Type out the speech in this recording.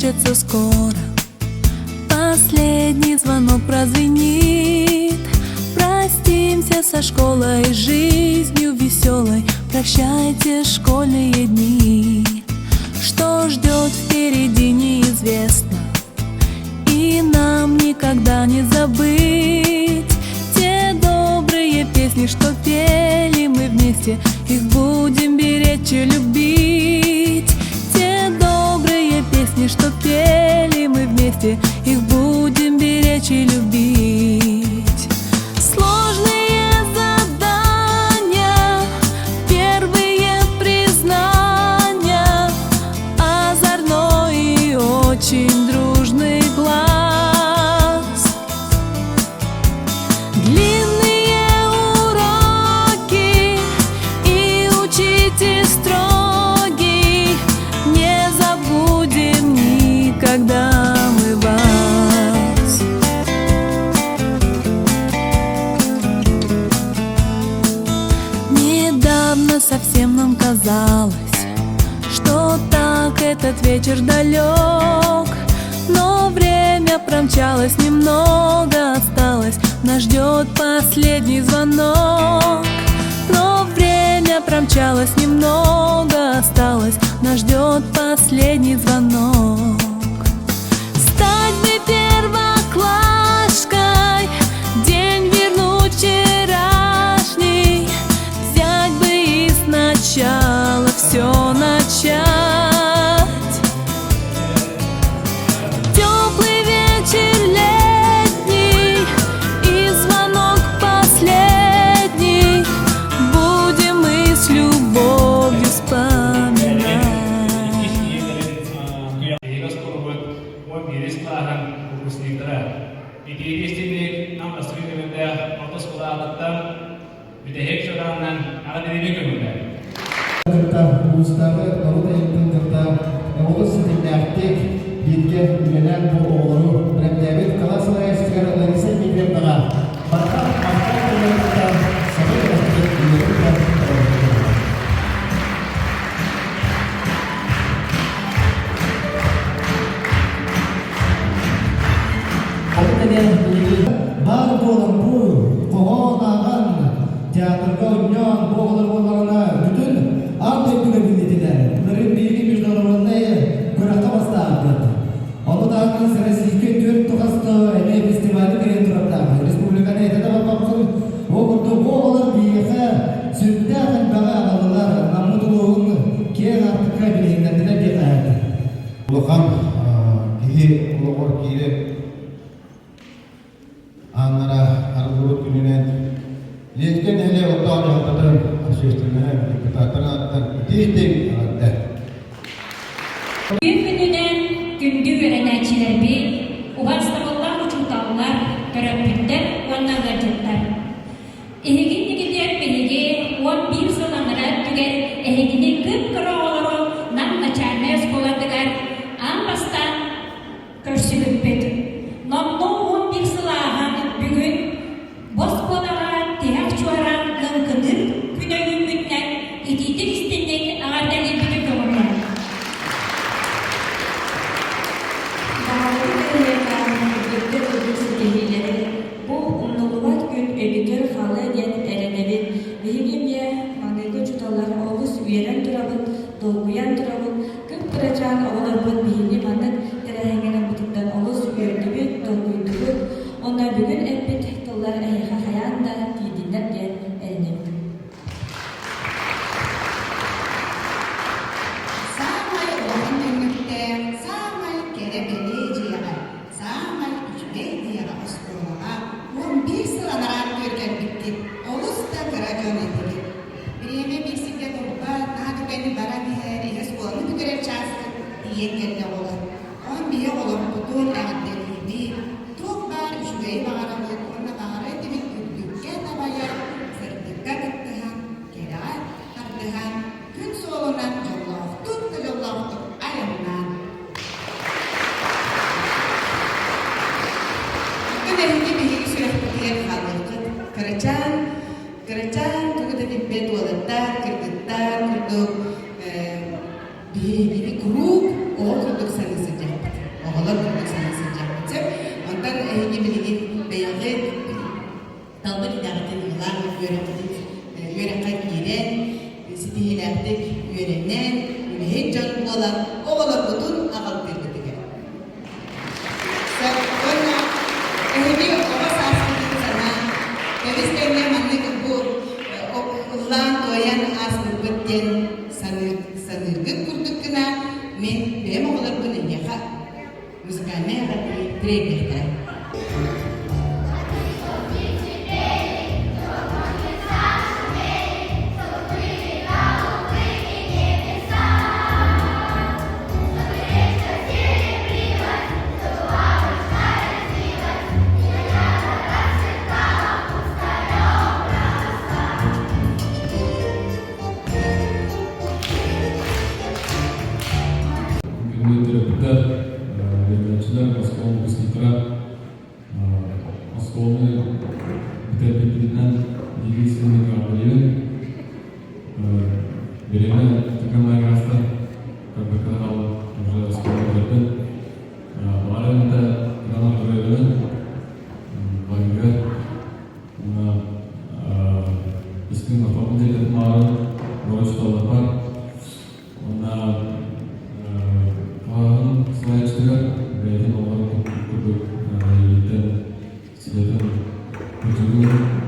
кончится скоро. Последний звонок прозвенит. Простимся со школой, жизнью веселой. Прощайте школьные дни. Что ждет впереди, неизвестно, и нам никогда не забыть те добрые песни, что пели мы вместе. Их будем беречь и любить. Те добрые песни, что пели мы вместе. Их будем беречь и любить. Сложные задания, первые признания, озорной и очень дружный класс. Длинные уроки и учитель строгий. Не забудем никогда мы вас. Недавно совсем нам казалось, что так этот вечер далек. Но время промчалось, немного осталось. Нас ждет последний звонок. Но время промчалось, немного осталось. Нас ждет последний звонок. Стать бы первоклашкой, день вернуть вчерашний. Взять бы и сначала все начать. Теплый вечер летний и звонок последний. Будем мы с любовью вспоминать. Бар болын бұл, қоғанаған театрға үнен боғыларына бүтін аңдай күні білдетілер. Бұларын белгі международные көраққа бастағын. Оны дағын Российский 4 тұқасты әне фестивалі берен тұраттағы. Республиканы әйтеді бапапсың, оғырды боғылар бейіқі сүртті ақын баға ағалылар намыдылуын кең артыққа білейіндерділер бек аяды. Ұлыған кейі ұлығыр кейі аңғара арғылық күнінен леткен әле ұлтағы жалпадан общественная депутаттың аттан дейістен ағадды. Gün günüden gündü öğreniciler bir, uğaçtağıllar uçutağlar, töröpünden onlarla cıtlar. Ehegin gider belege, 11 sılanlara tüger, eheginin kıpkırı oğları, nam načarına eskoladıgar, ambastan körsülüp bedir. Namlu 11 sılahan bugün, boskodağa, teyak çuaran, gınkınır, güneyün bütler, itidir istendik, ağardan epide kömürler. Bu umnuluvat gün öbütür halı diyen erenevi. Bihimye manayga çutalar oğuz üyeren durabın, dolguyan durabın, kıp kıracağın oğularbın bihimye manın terehengenen butuktan oğuz üyerdübü, dolguydübü. Onlar bugün epit tıllar ehiha hayanda didinler diyen erenevi. Samay oğun dönükte, samay kerebeli ciyağa, samay üçgey diyağa uskulağa, 11 sılanarak görgen bitti, olus da kıracan edildi. Birime bisiklet olba, nadı beni bara diğer, ihas kolunu tükürep çastı, diye geldi olur. 11 olur kutun ağaddeliğini, çok var üçgey bağıralı, ona bağırı demek güldükçe tabaya, sırtıkka gittihan, kerar, hardıhan, gün solunan yollaftık da yollaftık ayağından. Önemli bir hiri sürekli kaldırdık. Kırıcan, kırıda bir bed olanlar, kırdıklar, kırdık bir grup, o kırdık sayısı yaptık. оголор курдук санасын жакпытып онтан эги билигин быйылгы талбы дидагытын ылар үөрекка киирен ситихилэптик үөренен үлэһин жон буолар оголорбутун агал бирбитиге эһиби ого сааспытын сана кебистенге маннык бу улаан тоян ааспытбыт диэн саныргыт курдук гына мен бэм оголорбун эйеха музыкальная тренерда. Осколны бітер-бітірінен дивизияны ғабылын беремі түкімай ғаста когда уже осколны берді барында ғана жүрегін бағыға искін ғафабын жететін мағын ғорыш толы бар ona қалағын сылай түстігі бәйден олғаны күрдік елден сілетін күрдігі